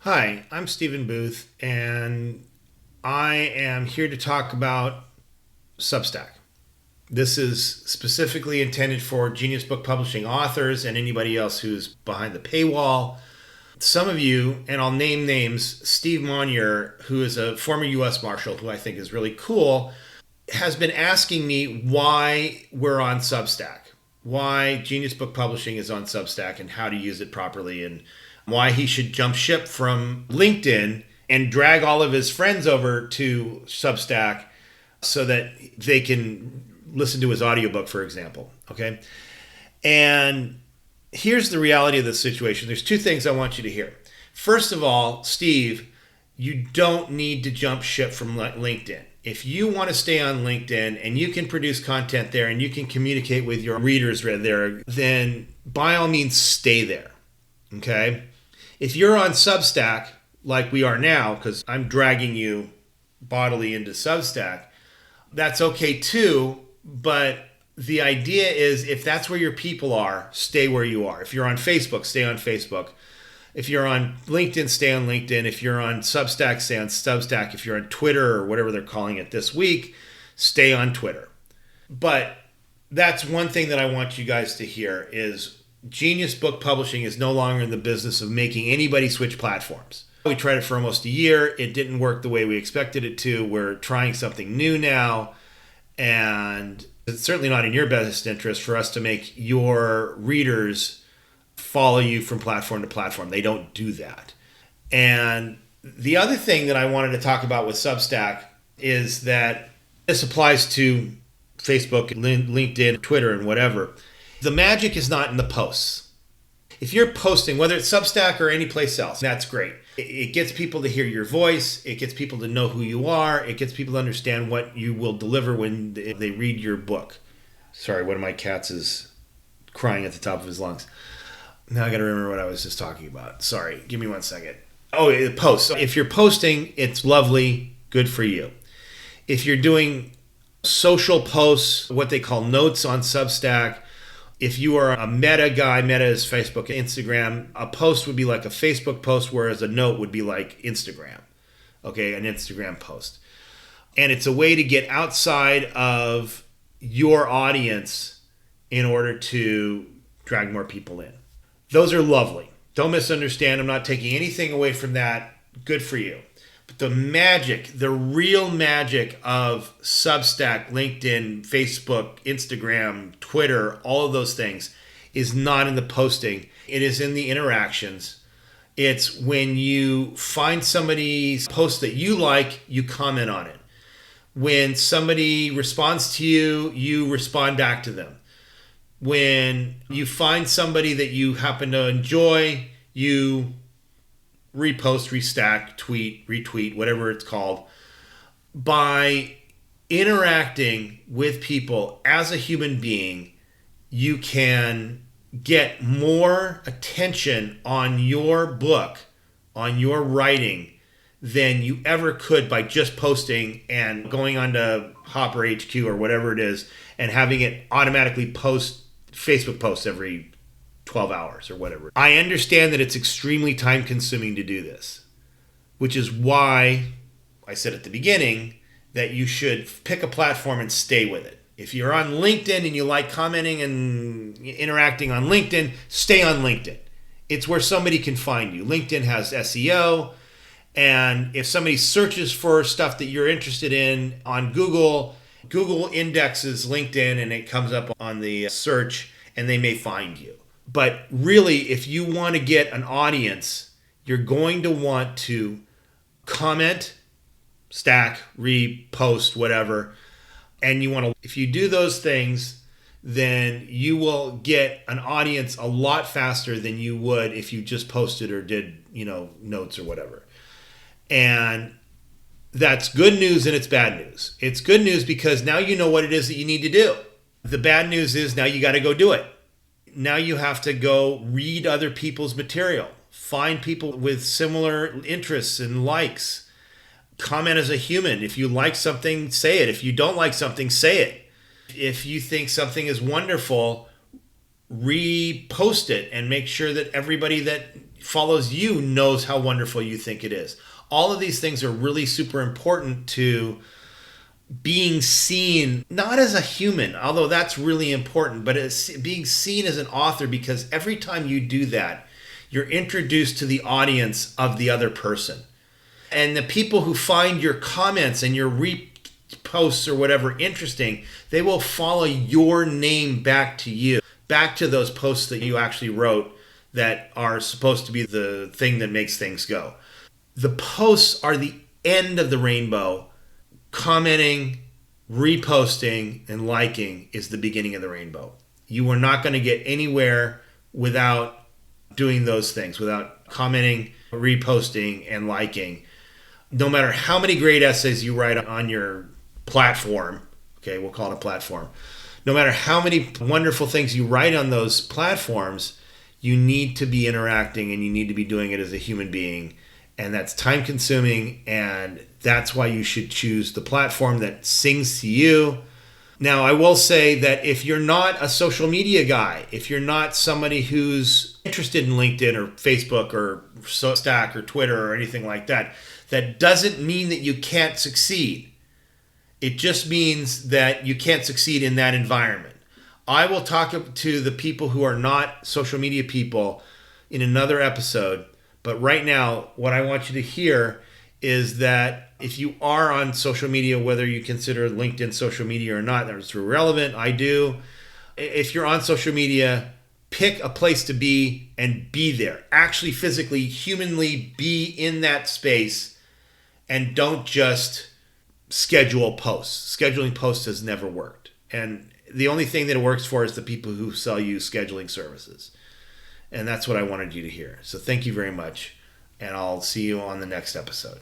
Hi, I'm Stephen Booth, and I am here to talk about Substack. This is specifically intended for Genius Book Publishing authors and anybody else who's behind the paywall. Some of you, and I'll name names, Steve Monier, who is a former U.S. Marshal, who I think is really cool, has been asking me why we're on Substack, why Genius Book Publishing is on Substack, and how to use it properly, and why he should jump ship from LinkedIn and drag all of his friends over to Substack so that they can listen to his audiobook, for example. Okay. And here's the reality of the situation. There's two things I want you to hear. First of all, Steve, you don't need to jump ship from LinkedIn. If you want to stay on LinkedIn and you can produce content there and you can communicate with your readers there, then by all means stay there. Okay? If you're on Substack, like we are now, because I'm dragging you bodily into Substack, that's okay too. But the idea is if that's where your people are, stay where you are. If you're on Facebook, stay on Facebook. If you're on LinkedIn, stay on LinkedIn. If you're on Substack, stay on Substack. If you're on Twitter or whatever they're calling it this week, stay on Twitter. But that's one thing that I want you guys to hear is Genius Book Publishing is no longer in the business of making anybody switch platforms. We tried it for almost a year. It didn't work the way we expected it to. We're trying something new now. And it's certainly not in your best interest for us to make your readers follow you from platform to platform. They don't do that. And the other thing that I wanted to talk about with Substack is that this applies to Facebook, LinkedIn, Twitter, and whatever. The magic is not in the posts. If you're posting, whether it's Substack or any place else, that's great. It gets people to hear your voice. It gets people to know who you are. It gets people to understand what you will deliver when they read your book. Sorry, one of my cats is crying at the top of his lungs. Now I got to remember what I was just talking about. Sorry, give me 1 second. Oh, posts. If you're posting, it's lovely. Good for you. If you're doing social posts, what they call notes on Substack, if you are a Meta guy, Meta is Facebook, Instagram, a post would be like a Facebook post, whereas a note would be like Instagram. Okay, an Instagram post. And it's a way to get outside of your audience in order to drag more people in. Those are lovely. Don't misunderstand. I'm not taking anything away from that. Good for you. But the magic, the real magic of Substack, LinkedIn, Facebook, Instagram, Twitter, all of those things is not in the posting. It is in the interactions. It's when you find somebody's post that you like, you comment on it. When somebody responds to you, you respond back to them. When you find somebody that you happen to enjoy, you repost, restack, tweet, retweet, whatever it's called. By interacting with people as a human being, you can get more attention on your book, on your writing, than you ever could by just posting and going onto Hopper HQ or whatever it is and having it automatically post Facebook posts every 12 hours or whatever. I understand that it's extremely time consuming to do this, which is why I said at the beginning that you should pick a platform and stay with it. If you're on LinkedIn and you like commenting and interacting on LinkedIn, stay on LinkedIn. It's where somebody can find you. LinkedIn has SEO, and if somebody searches for stuff that you're interested in on Google, Google indexes LinkedIn and it comes up on the search and they may find you. But really, if you want to get an audience, you're going to want to comment, stack, repost, whatever. And you want to, if you do those things, then you will get an audience a lot faster than you would if you just posted or did, notes or whatever. And that's good news and it's bad news. It's good news because now you know what it is that you need to do. The bad news is now you got to go do it. Now you have to go read other people's material. Find people with similar interests and likes. Comment as a human. If you like something, say it. If you don't like something, say it. If you think something is wonderful, repost it and make sure that everybody that follows you knows how wonderful you think it is. All of these things are really super important to being seen, not as a human, although that's really important, but it's being seen as an author, because every time you do that, you're introduced to the audience of the other person. And the people who find your comments and your reposts or whatever interesting, they will follow your name back to you, back to those posts that you actually wrote that are supposed to be the thing that makes things go. The posts are the end of the rainbow. Commenting, reposting, and liking is the beginning of the rainbow. You are not going to get anywhere without doing those things, without commenting, reposting, and liking. No matter how many great essays you write on your platform, okay, we'll call it a platform. No matter how many wonderful things you write on those platforms, you need to be interacting, and you need to be doing it as a human being. And that's time consuming, and that's why you should choose the platform that sings to you. Now, I will say that if you're not a social media guy, if you're not somebody who's interested in LinkedIn or Facebook or Substack or Twitter or anything like that, that doesn't mean that you can't succeed. It just means that you can't succeed in that environment. I will talk to the people who are not social media people in another episode. But right now, what I want you to hear is that if you are on social media, whether you consider LinkedIn social media or not, that's irrelevant. I do. If you're on social media, pick a place to be and be there. Actually, physically, humanly be in that space, and don't just schedule posts. Scheduling posts has never worked. And the only thing that it works for is the people who sell you scheduling services. And that's what I wanted you to hear. So thank you very much, and I'll see you on the next episode.